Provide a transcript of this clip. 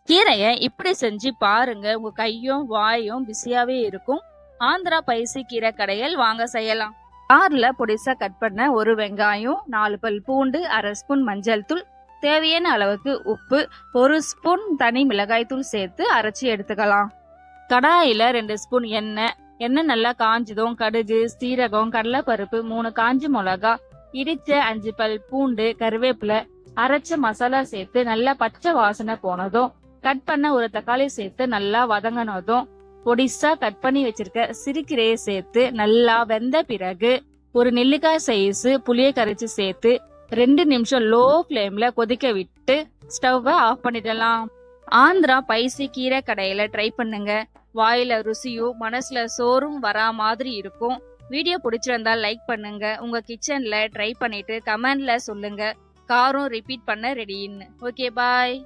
கீரையை இப்படி செஞ்சு பாருங்க, உங்க கையும் வாயும் பிஸியாவே இருக்கும். ஆந்திரா பைசி கீரை கடையில் வாங்க செய்யலாம். ஆறுல பொடிசா கட் பண்ண ஒரு வெங்காயம், 4 பல் பூண்டு, அரை ஸ்பூன் மஞ்சள் தூள், தேவையான அளவுக்கு உப்பு, 1 ஸ்பூன் தனி மிளகாய் தூள் சேர்த்து அரைச்சி எடுத்துக்கலாம். கடாயில 2 ஸ்பூன் எண்ணெய் நல்லா காஞ்சதும் கடுகு, சீரகம், கடலைப்பருப்பு, 3 காஞ்ச மிளகா, இடிச்ச 5 பல் பூண்டு, கருவேப்பிலை, அரைச்ச மசாலா சேர்த்து நல்லா பச்சை வாசனை போனதும் கட் பண்ண ஒரு தக்காளி சேர்த்து நல்லா வதங்கினதும் பொடிசா கட் பண்ணி வச்சிருக்க சிறுகீரையை சேர்த்து நல்லா வெந்த பிறகு ஒரு நெல்லிக்காய் சைஸ் புளியை கரைச்சு சேர்த்து 2 நிமிஷம் லோ ஃப்ளேம்ல கொதிக்க விட்டு ஸ்டவ்வை ஆஃப் பண்ணிடலாம். ஆந்திரா பைசி கீரை கடையில ட்ரை பண்ணுங்க. வாயில ருசியும் மனசுல சோறும் வரா மாதிரி இருக்கும். வீடியோ பிடிச்சிருந்தா லைக் பண்ணுங்க. உங்க கிச்சன்ல ட்ரை பண்ணிட்டு கமெண்ட்ல சொல்லுங்க. காரம் ரிப்பீட் பண்ண ரெடின்னு. ஓகே, பாய்.